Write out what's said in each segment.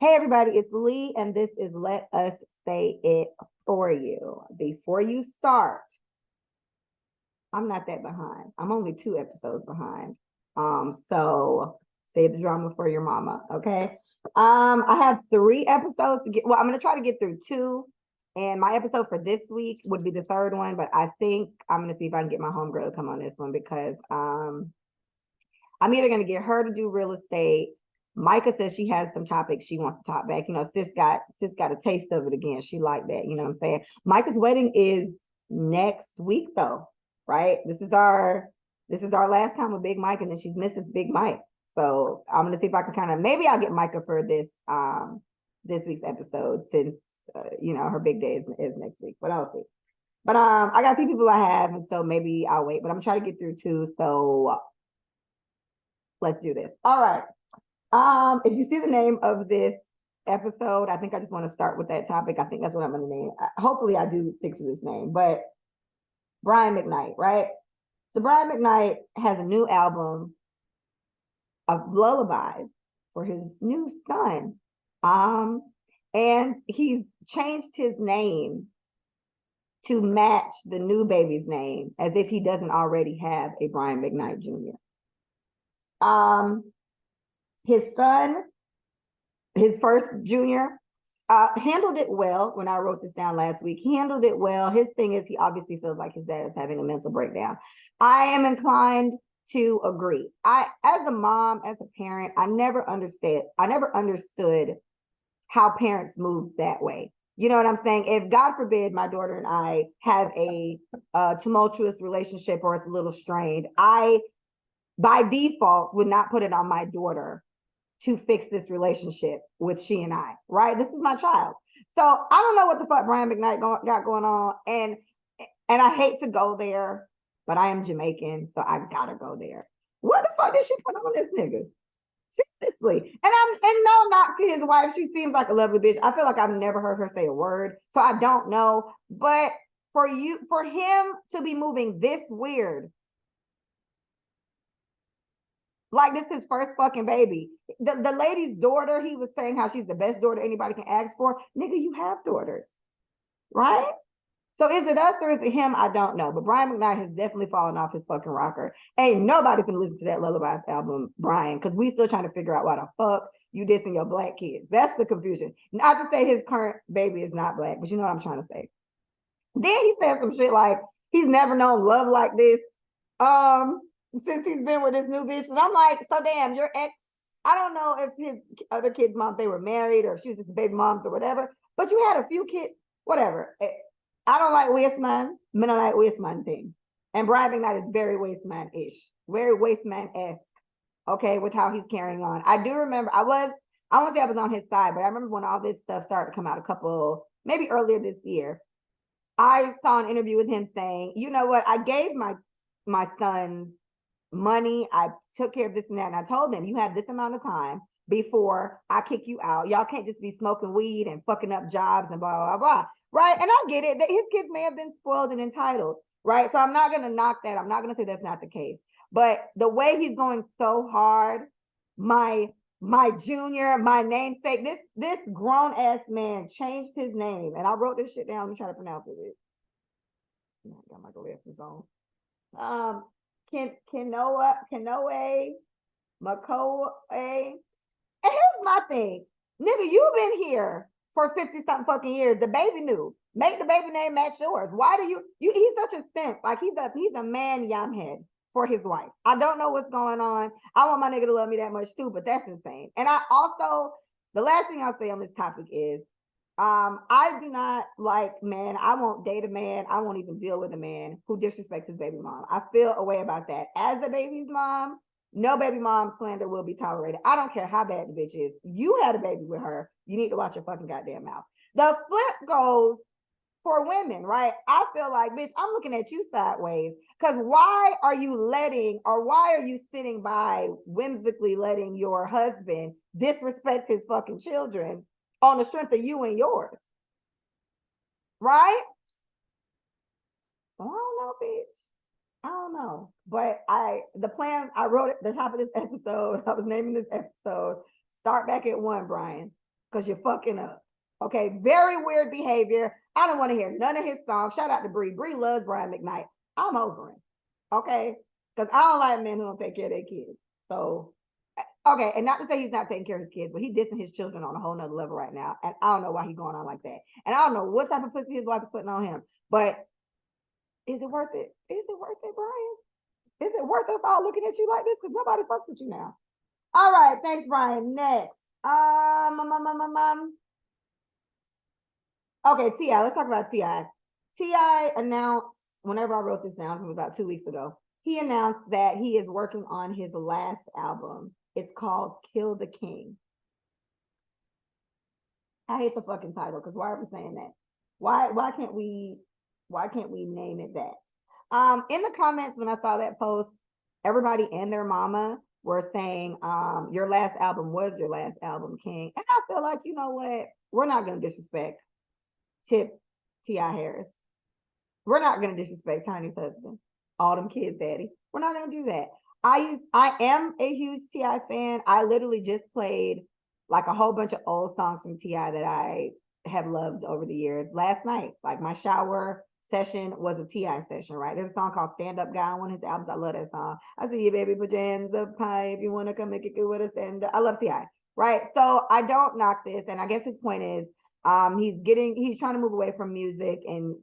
Hey everybody, it's Lee, and this is Let Us Say It For You. Before you start, I'm not that behind. I'm only 2 episodes behind. So save the drama for your mama, okay? I have 3 episodes to get. Well, I'm gonna try to get through 2, and my episode for this week would be the 3rd one, but I think I'm gonna see if I can get my homegirl to come on this one because I'm either gonna get her to do real estate. Micah says she has some topics she wants to talk back. You know, sis got a taste of it again. She liked that. You know what I'm saying? Micah's wedding is next week though, right? This is our last time with Big Mike, and then she's Mrs. Big Mike. So I'm gonna see if I can kind of maybe I'll get Micah for this week's episode since her big day is next week. But I'll see. But I got a few people I have, and so maybe I'll wait. But I'm trying to get through 2. So let's do this. All right. If you see the name of this episode, I think I just want to start with that topic. I think that's what I'm going to name. Hopefully, I do stick to this name. But Brian McKnight, right? So Brian McKnight has a new album of lullabies for his new son, and he's changed his name to match the new baby's name, as if he doesn't already have a Brian McKnight Jr. His son, his first junior, handled it well. When I wrote this down last week, he handled it well. His thing is he obviously feels like his dad is having a mental breakdown. I am inclined to agree. As a mom, as a parent, I never understood how parents move that way. You know what I'm saying? If God forbid my daughter and I have a tumultuous relationship or it's a little strained, I by default would not put it on my daughter to fix this relationship with she and I, right? This is my child. So I don't know what the fuck Brian McKnight got going on. And I hate to go there, but I am Jamaican, so I gotta go there. What the fuck did she put on this nigga? Seriously. And no knock to his wife. She seems like a lovely bitch. I feel like I've never heard her say a word. So I don't know. But for him to be moving this weird, like this is his first fucking baby. The lady's daughter, he was saying how she's the best daughter anybody can ask for. Nigga, you have daughters, right? So is it us or is it him? I don't know. But Brian McKnight has definitely fallen off his fucking rocker. Ain't nobody can listen to that Lullaby album, Brian, because we still trying to figure out why the fuck you dissing your black kids. That's the confusion. Not to say his current baby is not black, but you know what I'm trying to say. Then he said some shit like he's never known love like this. Since he's been with this new bitch. And I'm like, so damn, your ex, I don't know if his other kids' mom, they were married or if she was just baby moms or whatever, but you had a few kids, whatever. I don't like waste man. Men don't like waste man thing. And Brian McKnight is very waste man-ish, very waste man-esque, okay, with how he's carrying on. I do remember, I won't say I was on his side, but I remember when all this stuff started to come out maybe earlier this year, I saw an interview with him saying, you know what, I gave my son money, I took care of this and that, and I told them you have this amount of time before I kick you out. Y'all can't just be smoking weed and fucking up jobs and blah blah blah, right? And I get it that his kids may have been spoiled and entitled, right? So I'm not gonna knock that. I'm not gonna say that's not the case, but the way he's going so hard, my junior, my namesake, this grown ass man changed his name, and I wrote this shit down. Let me try to pronounce it. I got my glasses on. Kanoe, McCoy. And here's my thing. Nigga, you've been here for 50-something fucking years. The baby knew. Make the baby name match yours. Why do you he's such a simp. Like he's a man yamhead for his wife. I don't know what's going on. I want my nigga to love me that much too, but that's insane. And I also, the last thing I'll say on this topic is I do not like men. I won't date a man. I won't even deal with a man who disrespects his baby mom. I feel a way about that. As a baby's mom, no baby mom slander will be tolerated. I don't care how bad the bitch is. You had a baby with her. You need to watch your fucking goddamn mouth. The flip goes for women, right? I feel like, bitch, I'm looking at you sideways. Because why are you sitting by whimsically letting your husband disrespect his fucking children on the strength of you and yours, right? I don't know, bitch. I don't know. But I wrote at the top of this episode, I was naming this episode, start back at 1, Brian. because you're fucking up. Okay, very weird behavior. I don't want to hear none of his songs. Shout out to Bree. Bree loves Brian McKnight. I'm over him. Okay, because I don't like men who don't take care of their kids. So, okay, and not to say he's not taking care of his kids, but he's dissing his children on a whole nother level right now. And I don't know why he's going on like that. And I don't know what type of pussy his wife is putting on him. But is it worth it? Is it worth it, Brian? Is it worth us all looking at you like this? Because nobody fucks with you now. All right, thanks, Brian. Next. Okay, T.I. Let's talk about T.I. T.I. announced, whenever I wrote this down, from about 2 weeks ago, he announced that he is working on his last album. It's called Kill the King. I hate the fucking title, because why are we saying that? Why can't we name it that? In the comments when I saw that post, everybody and their mama were saying, your last album was your last album, King. And I feel like, you know what? We're not gonna disrespect Tip T.I. Harris. We're not gonna disrespect Tiny's husband, all them kids' daddy. We're not gonna do that. I am a huge T.I. fan. I literally just played like a whole bunch of old songs from T.I. that I have loved over the years. Last night, like my shower session was a T.I. session, right? There's a song called Stand Up Guy on one of his albums. I love that song. I see you, baby, put your hands up high if you want to come make it good with us. And I love T.I., right? So I don't knock this. And I guess his point is he's trying to move away from music and,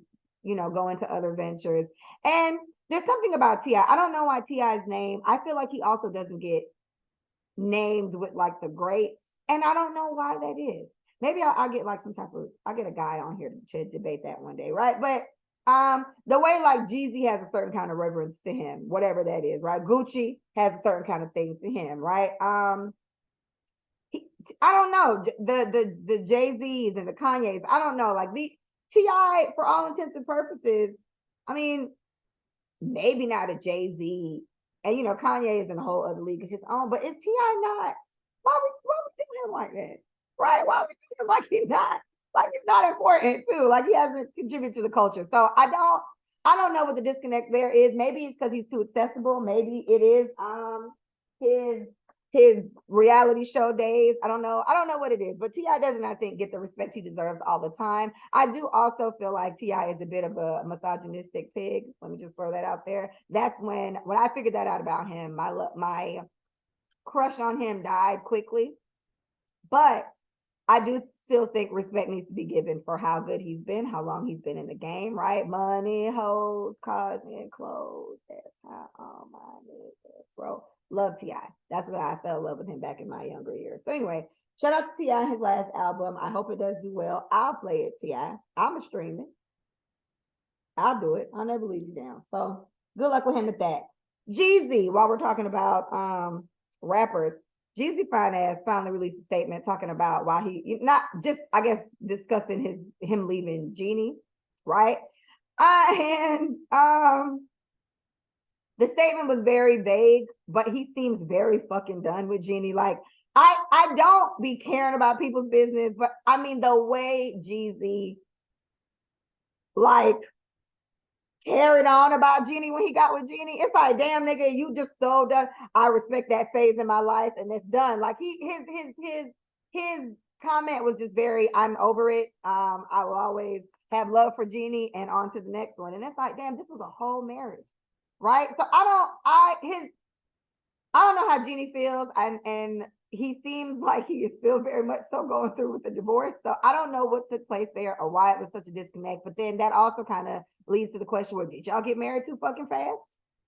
you know, go into other ventures. And there's something about T.I. I don't know why T.I.'s name, I feel like he also doesn't get named with like the greats. And I don't know why that is. Maybe I'll get like I'll get a guy on here to debate that one day, right? But the way like Jeezy has a certain kind of reverence to him, whatever that is, right? Gucci has a certain kind of thing to him, right? I don't know, the Jay-Z's and the Kanye's, I don't know, like the T.I., for all intents and purposes, I mean, maybe not a Jay-Z, and you know, Kanye is in a whole other league of his own, but is T.I. not? Why we do him like that? Right? Why we do him like he's not important too? Like he hasn't contributed to the culture. So I don't know what the disconnect there is. Maybe it's because he's too accessible. Maybe it is his reality show days. I don't know what it is, but T.I. doesn't, I think, get the respect he deserves all the time. I do also feel like T.I. is a bit of a misogynistic pig. Let me just throw that out there. That's when I figured that out about him, my crush on him died quickly. But I do still think respect needs to be given for how good he's been, how long he's been in the game, right? Money, hoes, cars, and clothes. That's how all my niggas roll. Love T.I. That's what I fell in love with him back in my younger years. So anyway, shout out to T.I. his last album. I hope it does do well. I'll play it, T.I. I'm a stream it. I'll do it. I'll never leave you down. So good luck with him with that. Jeezy, while we're talking about rappers, Jeezy fine ass finally released a statement talking about why he not just, I guess, discussing him leaving Jeannie, right? And the statement was very vague, but he seems very fucking done with Jeannie. Like, I don't be caring about people's business, but I mean the way Jeezy like carried on about Jeannie when he got with Jeannie, it's like, damn nigga, you just so done. I respect that phase in my life, and it's done. Like his comment was just very, I'm over it. I will always have love for Jeannie and on to the next one. And it's like, damn, this was a whole marriage, right? So I don't know how Jeannie feels, and he seems like he is still very much so going through with the divorce. So I don't know what took place there or why it was such a disconnect. But then that also kind of leads to the question: where did y'all get married too fucking fast?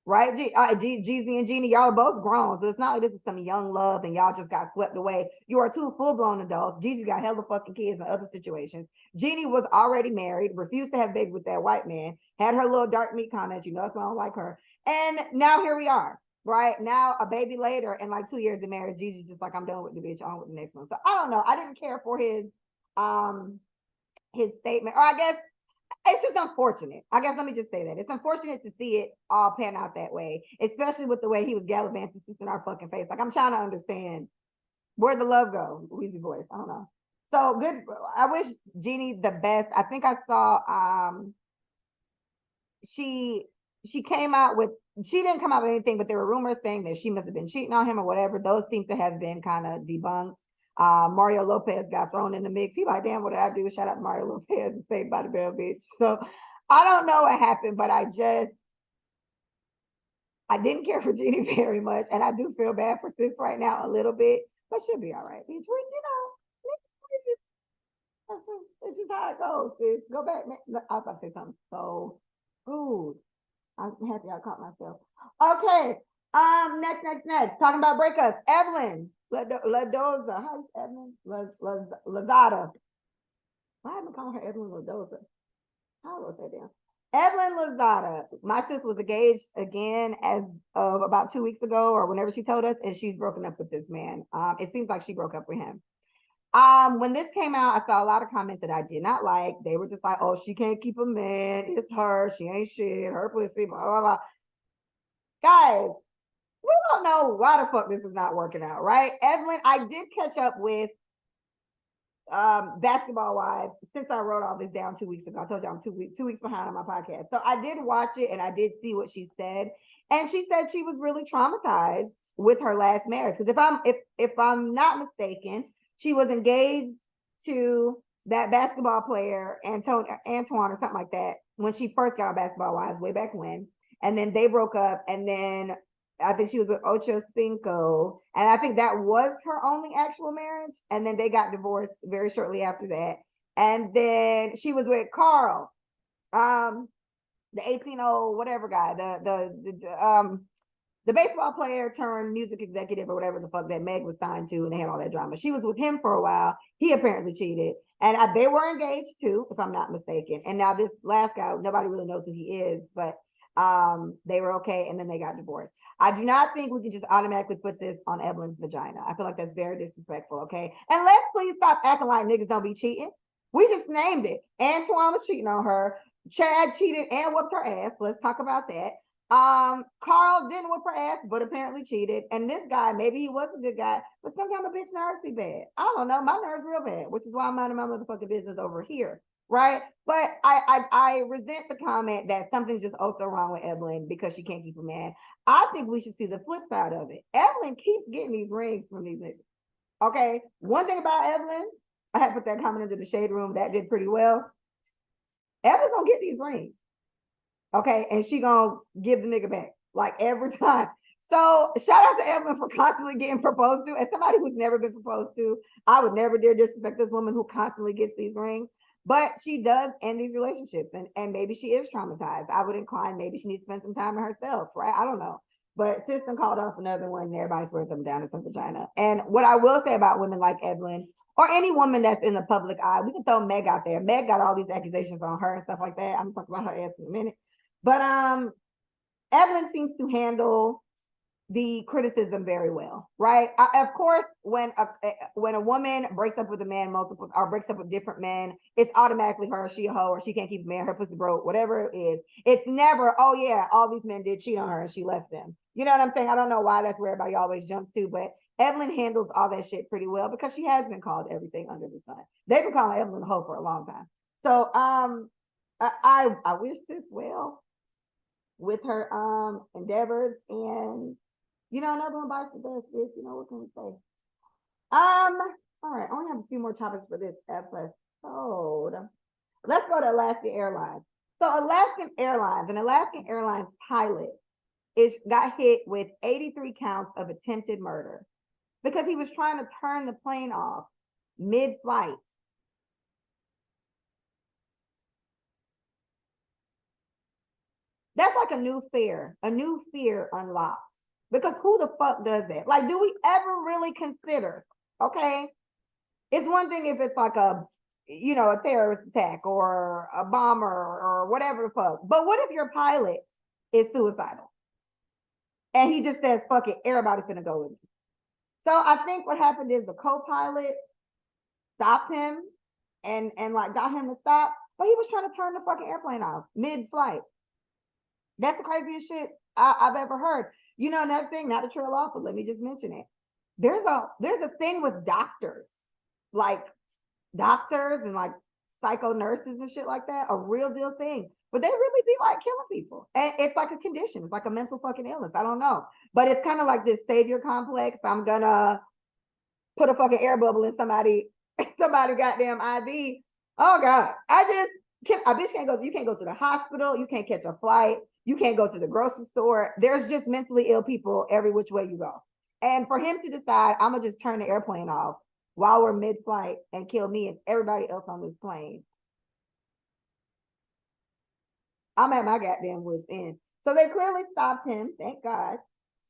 Right? Jeezy and Jeannie, y'all are both grown. So it's not like this is some young love and y'all just got swept away. You are two full-blown adults. Jeezy got hella fucking kids in other situations. Jeannie was already married, refused to have baby with that white man, had her little dark meat comments. You know, that's why I don't like her. And now here we are. Right now, a baby later, and like 2 years of marriage, Jeezy's just like, I'm done with the bitch, on with the next one. So I don't know. I didn't care for his statement, or I guess it's just unfortunate. I guess let me just say that it's unfortunate to see it all pan out that way, especially with the way he was gallivanting in our fucking face. Like I'm trying to understand where'd the love go. Wheezy voice. I don't know. So good. I wish Jeannie the best. I think I saw she came out with, she didn't come out with anything, but there were rumors saying that she must have been cheating on him or whatever. Those seem to have been kind of debunked. Mario Lopez got thrown in the mix. He like, damn, what did I do? Shout out to Mario Lopez and Saved by the Bell, bitch. So I don't know what happened, but I didn't care for Jeannie very much, and I do feel bad for sis right now a little bit, but she'll be all right, bitch. It's just how it goes, sis. Go back, man. I was about to say something so rude. I'm happy I caught myself. Okay. Next. Talking about breakups. Evelyn Ladoza. How's Evelyn? Lazada. Why am I calling her Evelyn Ladoza? How wrote that down? Evelyn Lozada. My sis was engaged again as of about 2 weeks ago, or whenever she told us, and she's broken up with this man. It seems like she broke up with him. When this came out, I saw a lot of comments that I did not like. They were just like, "Oh, she can't keep a man. It's her. She ain't shit. Her pussy." Blah blah blah. Guys, we don't know why the fuck this is not working out, right? Evelyn, I did catch up with Basketball Wives since I wrote all this down 2 weeks ago. I told you I'm 2 weeks behind on my podcast. So I did watch it and I did see what she said. And she said she was really traumatized with her last marriage. Because if I'm not mistaken, she was engaged to that basketball player, Antoine or something like that, when she first got on Basketball Wives way back when. And then they broke up, and then I think she was with Ocho Cinco, and I think that was her only actual marriage. And then they got divorced very shortly after that. And then she was with Carl, the 18 whatever guy, the baseball player turned music executive or whatever the fuck that Meg was signed to, and they had all that drama. She was with him for a while. He apparently cheated, and they were engaged too, if I'm not mistaken. And now this last guy, nobody really knows who he is, but they were okay, and then they got divorced. I do not think we can just automatically put this on Evelyn's vagina. I feel like that's very disrespectful, okay? And let's please stop acting like niggas don't be cheating. We just named it. Antoine was cheating on her. Chad cheated and whooped her ass. Let's talk about that. Carl didn't whip her ass, but apparently cheated. And this guy, maybe he was a good guy, but sometimes a bitch nerves be bad. I don't know. My nerves real bad, which is why I'm minding my motherfucking business over here. Right. But I resent the comment that something's just also wrong with Evelyn because she can't keep a man. I think we should see the flip side of it. Evelyn keeps getting these rings from these niggas. Okay. One thing about Evelyn, I had put that comment into the shade room that did pretty well. Evelyn's gonna get these rings. Okay, and she gonna give the nigga back like every time. So shout out to Evelyn for constantly getting proposed to. As somebody who's never been proposed to, I would never dare disrespect this woman who constantly gets these rings. But she does end these relationships, and maybe she is traumatized. I would incline maybe she needs to spend some time with herself, right? I don't know. But System called off another one, and everybody's worth them down in some vagina. And what I will say about women like Evelyn, or any woman that's in the public eye, we can throw Meg out there. Meg got all these accusations on her and stuff like that. I'm talking about her ass in a minute. But Evelyn seems to handle the criticism very well, right? Of course, when a woman breaks up with a man multiple or breaks up with different men, it's automatically her, she a hoe, or she can't keep a man, her pussy broke, whatever it is. It's never, oh yeah, all these men did cheat on her and she left them. You know what I'm saying? I don't know why that's where everybody always jumps to, but Evelyn handles all that shit pretty well because she has been called everything under the sun. They've been calling Evelyn a hoe for a long time. So I wish this well with her endeavors, and another one bites the dust, bitch. What can we say? All right, I only have a few more topics for this episode. Let's go to Alaska Airlines. So an Alaskan Airlines pilot got hit with 83 counts of attempted murder because he was trying to turn the plane off mid-flight. That's like a new fear unlocked. Because who the fuck does that? Like, do we ever really consider, okay? It's one thing if it's like a terrorist attack or a bomber or whatever the fuck. But what if your pilot is suicidal? And he just says, fuck it, everybody's gonna go with me. So I think what happened is the co-pilot stopped him and like got him to stop, but he was trying to turn the fucking airplane off mid-flight. That's the craziest shit I've ever heard. Another thing, not to trail off, but let me just mention it. There's a thing with doctors and like psycho nurses and shit like that, a real deal thing. But they really be like killing people. And it's like a condition. It's like a mental fucking illness. I don't know. But it's kind of like this savior complex. I'm gonna put a fucking air bubble in somebody goddamn IV. Oh God. A bitch can't go, you can't go to the hospital, you can't catch a flight, you can't go to the grocery store. There's just mentally ill people every which way you go. And for him to decide, I'm gonna just turn the airplane off while we're mid-flight and kill me and everybody else on this plane. I'm at my goddamn wit's end. So they clearly stopped him, thank God.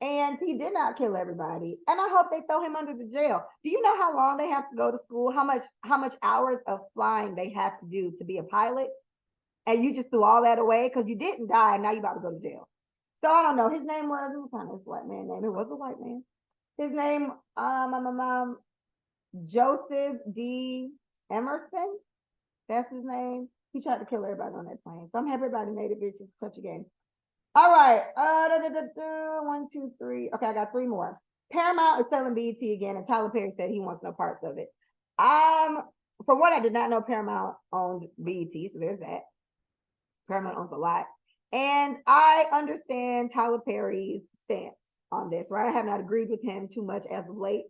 And he did not kill everybody. And I hope they throw him under the jail. Do you know how long they have to go to school? How much hours of flying they have to do to be a pilot? And you just threw all that away because you didn't die and now you about to go to jail. So I don't know. His name was, what kind of white man name? It was a white man. His name, Joseph D. Emerson. That's his name. He tried to kill everybody on that plane. So I'm happy everybody made it, bitch. It's such a game. All right. 1, 2, 3. Okay, I got 3 more. Paramount is selling BET again, and Tyler Perry said he wants no parts of it. For what I did not know, Paramount owned BET, so there's that. Paramount owns a lot. And I understand Tyler Perry's stance on this, right? I have not agreed with him too much as of late,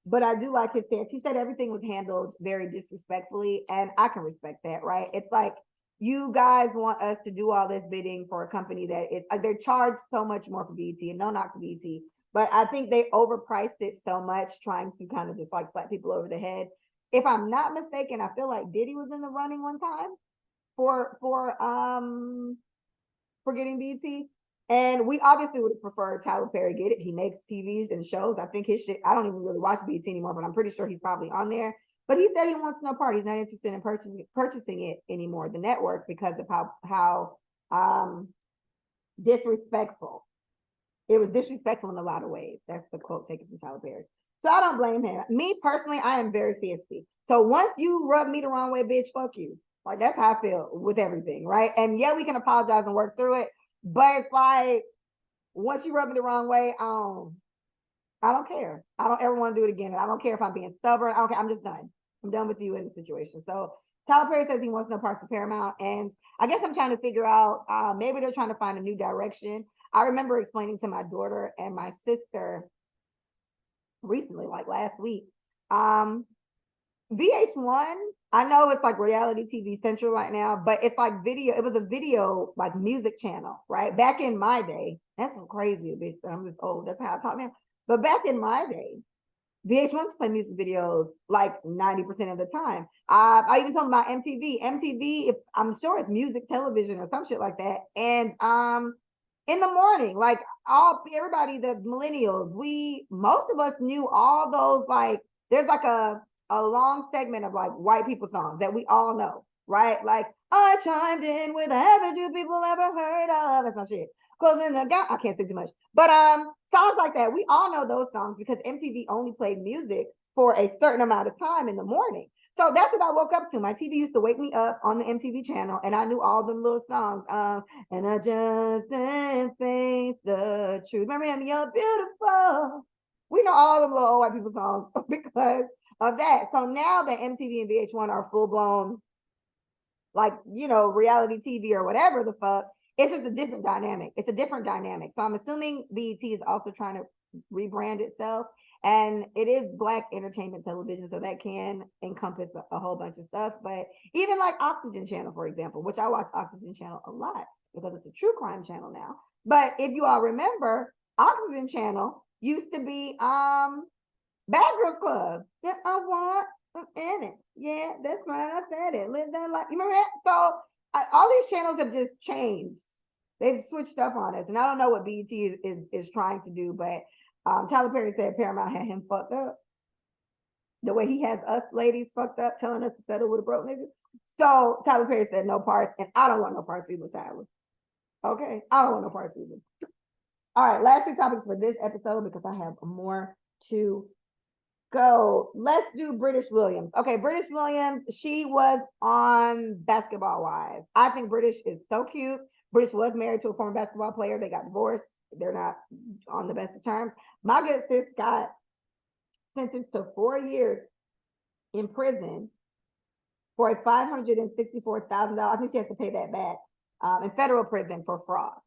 but I do like his stance. He said everything was handled very disrespectfully, and I can respect that, right? It's like, you guys want us to do all this bidding for a company that is, they're charged so much more for BET, and no knock to BET, but I think they overpriced it so much, trying to kind of just like slap people over the head. If I'm not mistaken, I feel like Diddy was in the running one time for getting BET. And we obviously would have preferred Tyler Perry get it. He makes TVs and shows. I think his shit, I don't even really watch BET anymore, but I'm pretty sure he's probably on there. But he said he wants no part. He's not interested in purchasing it anymore, the network, because of how disrespectful. It was disrespectful in a lot of ways. That's the quote taken from Tyler Perry. So I don't blame him. Me personally, I am very feisty. So once you rub me the wrong way, bitch, fuck you. Like, that's how I feel with everything, right? And yeah, we can apologize and work through it, but it's like, once you rub me the wrong way, I don't care. I don't ever want to do it again. And I don't care if I'm being stubborn. I don't care. I'm just done. I'm done with you in the situation. So Tyler Perry says he wants no parts of Paramount. And I guess I'm trying to figure out, maybe they're trying to find a new direction. I remember explaining to my daughter and my sister recently, like last week, VH1, I know it's like reality TV central right now, but it's like video. It was a video like music channel, right? Back in my day, that's so crazy, bitch. I'm just old. That's how I talk now. But back in my day, VH1 play music videos like 90% of the time. I even told them about MTV. MTV, if I'm sure it's music television or some shit like that. And in the morning, like everybody, the millennials, most of us knew all those, like, there's like a long segment of like white people songs that we all know, right? Like, I chimed in with haven't you people ever heard of? That's not shit. Closing the gap. I can't say too much, but songs like that, we all know those songs because MTV only played music for a certain amount of time in the morning. So that's what I woke up to. My TV used to wake me up on the MTV channel, and I knew all them little songs. And I just didn't face the truth. Remember him? You're beautiful. We know all them little old white people songs because of that. So now that MTV and VH1 are full blown, like, reality TV or whatever the fuck, it's just a different dynamic. It's a different dynamic. So I'm assuming BET is also trying to rebrand itself, and it is Black entertainment television, so that can encompass a whole bunch of stuff. But even like Oxygen Channel, for example, which I watch Oxygen Channel a lot because it's a true crime channel now. But if you all remember, Oxygen Channel used to be Bad Girls Club. Yeah, I want in it. Yeah, that's right. I said it. Live that life. You remember that? So all these channels have just changed. They've switched up on us, and I don't know what BET is trying to do. But Tyler Perry said Paramount had him fucked up, the way he has us ladies fucked up, telling us to settle with a broke nigga. So Tyler Perry said no parts, and I don't want no parts either, Tyler. Okay, I don't want no parts either. All right, last 2 topics for this episode because I have more to go. Let's do British Williams. Okay, British Williams, she was on Basketball Wives. I think British is so cute. British was married to a former basketball player. They got divorced. They're not on the best of terms. My good sis got sentenced to 4 years in prison for a $564,000. I think she has to pay that back in federal prison for fraud.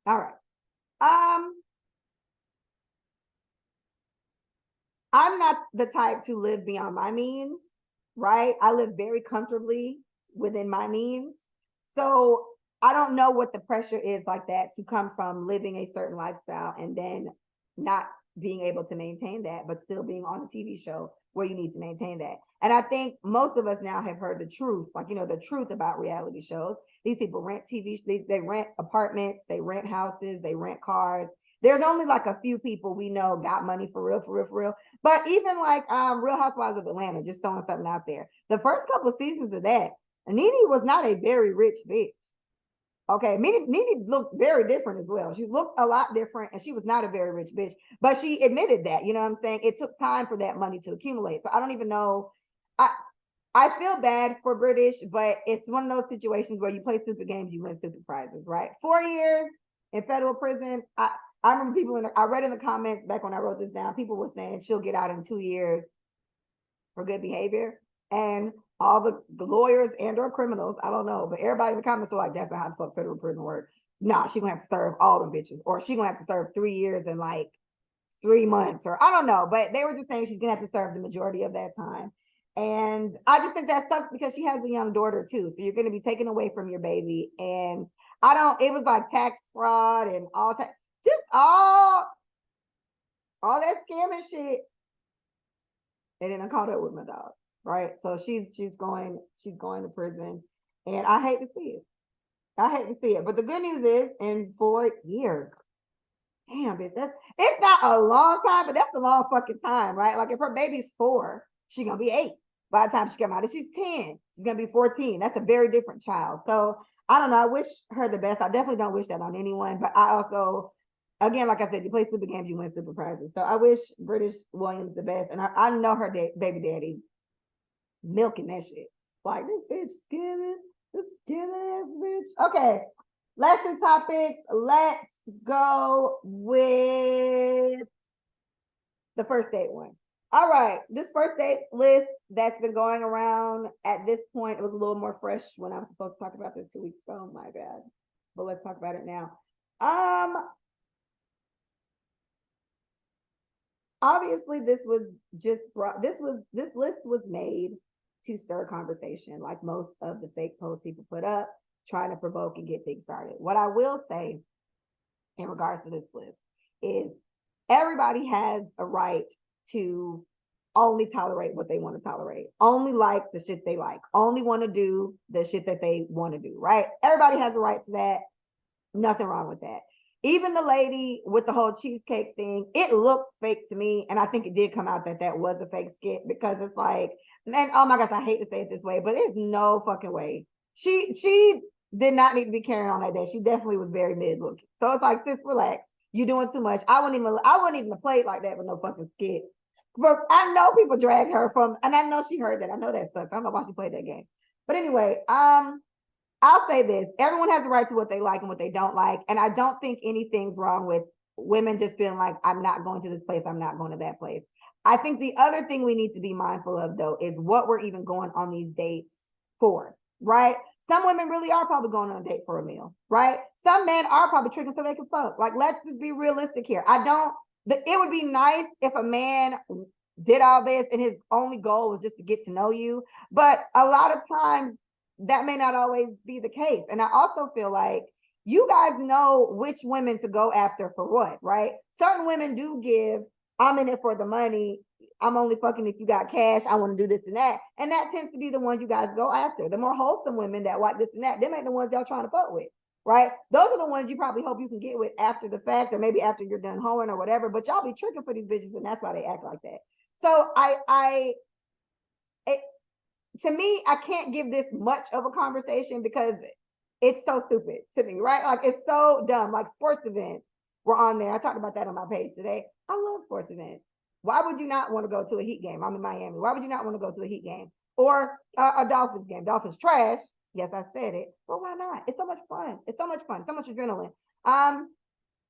All right. I'm not the type to live beyond my means, right? I live very comfortably within my means. So I don't know what the pressure is like that to come from living a certain lifestyle and then not being able to maintain that, but still being on a TV show where you need to maintain that. And I think most of us now have heard the truth, like, the truth about reality shows. These people rent TV, they rent apartments, they rent houses, they rent cars. There's only like a few people we know got money for real, for real, for real. But even like Real Housewives of Atlanta, just throwing something out there. The first couple of seasons of that, Nene was not a very rich bitch. Okay, Nene looked very different as well. She looked a lot different, and she was not a very rich bitch. But she admitted that. You know what I'm saying? It took time for that money to accumulate. So I don't even know. I feel bad for British, but it's one of those situations where you play stupid games, you win stupid prizes, right? 4 years in federal prison. I remember people I read in the comments back when I wrote this down, people were saying she'll get out in 2 years for good behavior. And all the lawyers and or criminals, I don't know, but everybody in the comments were like, that's not how the fuck federal prison works. Nah, she gonna have to serve all them bitches, or she gonna have to serve 3 years and like 3 months, or I don't know, but they were just saying she's gonna have to serve the majority of that time. And I just think that sucks because she has a young daughter too. So you're gonna be taken away from your baby. And it was like tax fraud and just all that scamming shit. And then I caught up with my dog, right? So she's going to prison, and I hate to see it. I hate to see it. But the good news is, in 4 years, damn, bitch, it's not a long time, but that's a long fucking time, right? Like if her baby's 4, she's gonna be 8 by the time she come out. If she's 10, she's gonna be 14. That's a very different child. So I don't know. I wish her the best. I definitely don't wish that on anyone, but I also, again, like I said, you play stupid games, you win stupid prizes. So I wish British Williams the best. And I know her baby daddy milking that shit. Like, this bitch skinny, this skinny ass bitch. Okay, last 2 topics. Let's go with the first date one. All right, this first date list that's been going around at this point, it was a little more fresh when I was supposed to talk about this 2 weeks ago. Oh my God. But let's talk about it now. Obviously this list was made to stir conversation, like most of the fake posts people put up, trying to provoke and get things started. What I will say in regards to this list is everybody has a right to only tolerate what they want to tolerate, only like the shit they like, only want to do the shit that they want to do, right? Everybody has a right to that. Nothing wrong with that. Even the lady with the whole cheesecake thing, it looked fake to me. And I think it did come out that was a fake skit, because it's like, man, oh my gosh, I hate to say it this way, but there's no fucking way. She did not need to be carrying on that day. She definitely was very mid looking. So it's like, sis, relax. You're doing too much. I wouldn't even have played like that with no fucking skit. I know people drag her from, and I know she heard that. I know that sucks. I don't know why she played that game. But anyway, I'll say this. Everyone has a right to what they like and what they don't like. And I don't think anything's wrong with women just feeling like, I'm not going to this place, I'm not going to that place. I think the other thing we need to be mindful of, though, is what we're even going on these dates for, right? Some women really are probably going on a date for a meal, right? Some men are probably tricking so they can fuck. Like, let's just be realistic here. It would be nice if a man did all this and his only goal was just to get to know you. But a lot of times, that may not always be the case. And I also feel like you guys know which women to go after for what, right? Certain women do give, I'm in it for the money. I'm only fucking if you got cash. I want to do this and that. And that tends to be the ones you guys go after. The more wholesome women that like this and that, them ain't the ones y'all trying to fuck with, right? Those are the ones you probably hope you can get with after the fact, or maybe after you're done hoeing or whatever. But y'all be tricking for these bitches, and that's why they act like that. So to me, I can't give this much of a conversation because it's so stupid to me, right? Like, it's so dumb. Like, sports events were on there. I talked about that on my page today. I love sports events. Why would you not want to go to a Heat game? I'm in Miami. Why would you not want to go to a Heat game or a Dolphins game? Dolphins trash. Yes, I said it. But why not? It's so much fun. It's so much fun. So much adrenaline.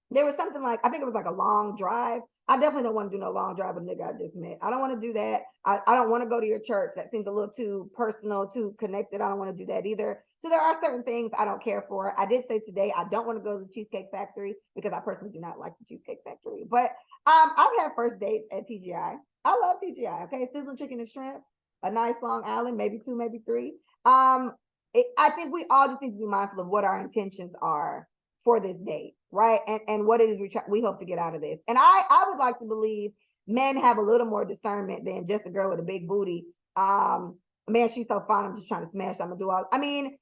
There was something like, I think it was like a long drive. I definitely don't want to do no long drive with a nigga I just met. I don't want to do that. I don't want to go to your church. That seems a little too personal, too connected. I don't want to do that either. So there are certain things I don't care for. I did say today I don't want to go to the Cheesecake Factory because I personally do not like the Cheesecake Factory. But I've had first dates at TGI. I love TGI. Okay, sizzling chicken and shrimp, a nice Long Island, maybe two, maybe three. I think we all just need to be mindful of what our intentions are for this date, right? And what it is we hope to get out of this. And I would like to believe men have a little more discernment than just a girl with a big booty. Man, she's so fine. I'm just trying to smash. I'm gonna do all. I mean,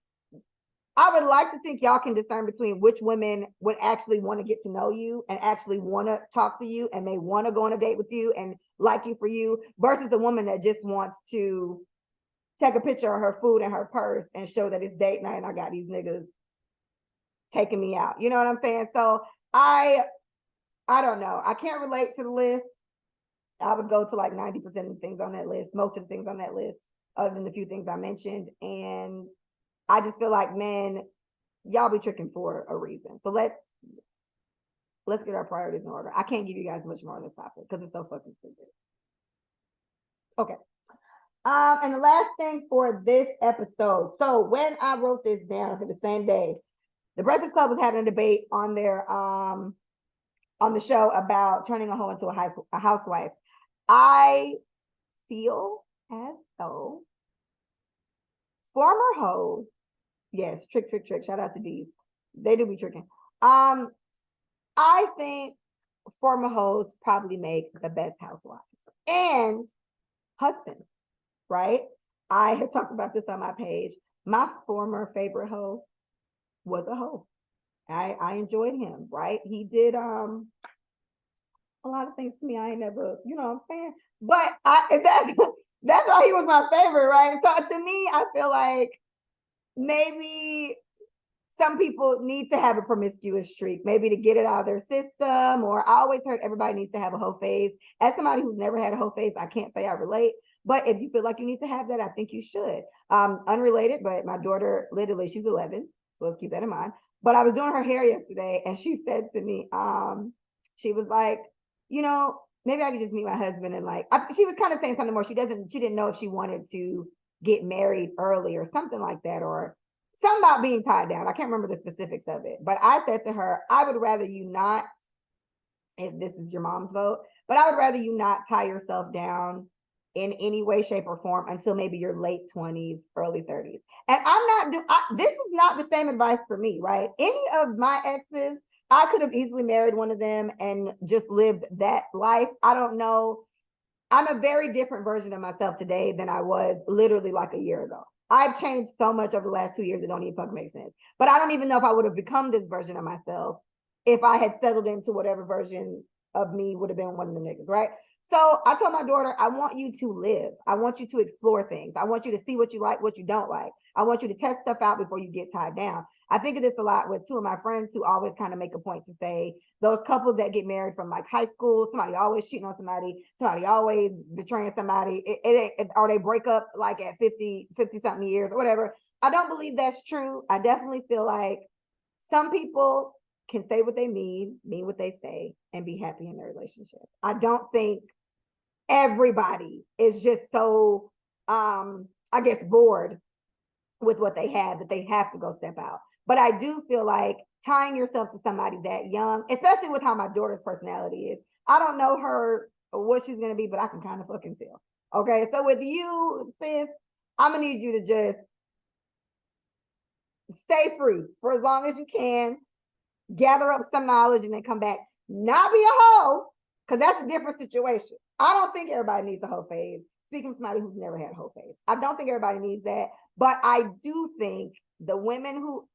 I would like to think y'all can discern between which women would actually want to get to know you and actually want to talk to you and may want to go on a date with you and like you for you versus a woman that just wants to take a picture of her food and her purse and show that it's date night and I got these niggas taking me out. You know what I'm saying? So I don't know. I can't relate to the list. I would go to like 90% of the things on that list, most of the things on that list, other than the few things I mentioned. And I just feel like, man, y'all be tricking for a reason. So let's get our priorities in order. I can't give you guys much more on this topic because it's so fucking stupid. Okay. And the last thing for this episode. So when I wrote this down for the same day, the Breakfast Club was having a debate on their on the show about turning a hoe into a housewife. I feel as though former hoes, yes, trick. Shout out to these. They do be tricking. I think former hoes probably make the best housewives and husbands, right? I have talked about this on my page. My former favorite hoe was a hoe. I enjoyed him, right? He did a lot of things to me I ain't never, you know what I'm saying? But that's why he was my favorite, right? So to me, I feel like maybe some people need to have a promiscuous streak, maybe to get it out of their system. Or I always heard everybody needs to have a hoe phase. As somebody who's never had a hoe phase, I can't say I relate. But if you feel like you need to have that, I think you should. Unrelated, but my daughter, literally, she's 11, so let's keep that in mind. But I was doing her hair yesterday, and she said to me, she was like, you know, maybe I could just meet my husband and like, she was kind of saying something more. She didn't know if she wanted to get married early or something like that, or something about being tied down. I can't remember the specifics of it, but I said to her, I would rather you not, if this is your mom's vote, but I would rather you not tie yourself down in any way, shape, or form until maybe your late 20s, early 30s. And this is not the same advice for me, right? Any of my exes, I could have easily married one of them and just lived that life. I don't know. I'm a very different version of myself today than I was literally like a year ago. I've changed so much over the last 2 years, it don't even fucking make sense. But I don't even know if I would have become this version of myself if I had settled into whatever version of me would have been one of the niggas, right? So I told my daughter, I want you to live. I want you to explore things. I want you to see what you like, what you don't like. I want you to test stuff out before you get tied down. I think of this a lot with two of my friends who always kind of make a point to say those couples that get married from like high school, somebody always cheating on somebody always betraying somebody, or they break up like at 50 something years or whatever. I don't believe that's true. I definitely feel like some people can say what they mean what they say, and be happy in their relationship. I don't think everybody is just so I guess bored with what they have that they have to go step out. But I do feel like tying yourself to somebody that young, especially with how my daughter's personality is, I don't know her or what she's gonna be, but I can kind of fucking tell. Okay, so with you, sis, I'm gonna need you to just stay free for as long as you can, gather up some knowledge, and then come back. Not be a hoe, because that's a different situation. I don't think everybody needs a hoe phase. Speaking of somebody who's never had a hoe phase, I don't think everybody needs that. But I do think the women who,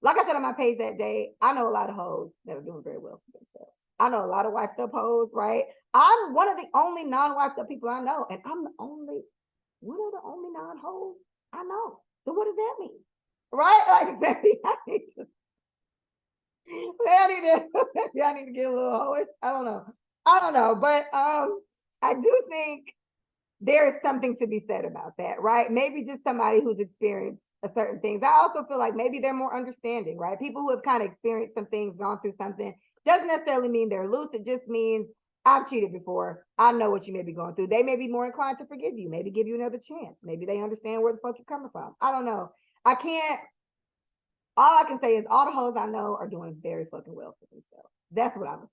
like I said on my page that day, I know a lot of hoes that are doing very well for themselves. I know a lot of wifed up hoes, right? I'm one of the only non-wifed up people I know, and I'm one of the only non-hoes I know. So what does that mean? Right? Like, maybe I need to maybe I need to get a little hoish. I don't know. But I do think there is something to be said about that, right? Maybe just somebody who's experienced a certain things. I also feel like maybe they're more understanding, right? People who have kind of experienced some things, gone through something, doesn't necessarily mean they're loose. It just means I've cheated before. I know what you may be going through. They may be more inclined to forgive you, maybe give you another chance. Maybe they understand where the fuck you're coming from. I don't know. All I can say is all the hoes I know are doing very fucking well for themselves. That's what I'm saying.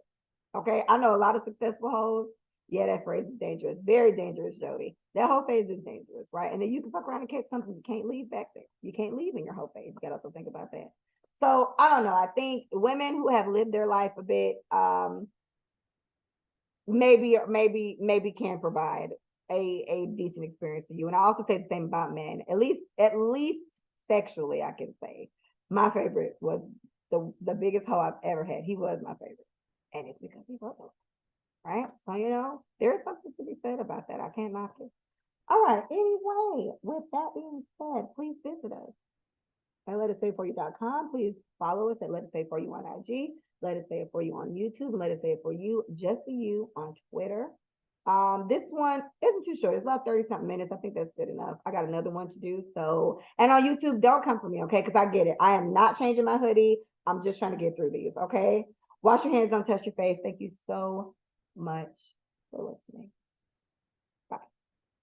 Okay. I know a lot of successful hoes. Yeah, that phrase is dangerous. Very dangerous, Jody. That whole phase is dangerous, right? And then you can fuck around and catch something you can't leave back there. You can't leave in your whole phase. You got to also think about that. So I don't know. I think women who have lived their life a bit, maybe can provide a decent experience for you. And I also say the same about men. At least sexually, I can say my favorite was the biggest hoe I've ever had. He was my favorite, and it's because he was right. So there's something to be said about that. I can't knock it. All right. Anyway, with that being said, please visit us at letitsaveforyou.com. Please follow us at Let It Save For You on IG. Let It Say It For You on YouTube. Let It Say It For You, just for you on Twitter. This one isn't too short. It's about 30 something minutes. I think that's good enough. I got another one to do. So, and on YouTube, don't come for me, okay? Because I get it. I am not changing my hoodie. I'm just trying to get through these, okay? Wash your hands, don't touch your face. Thank you so much for listening.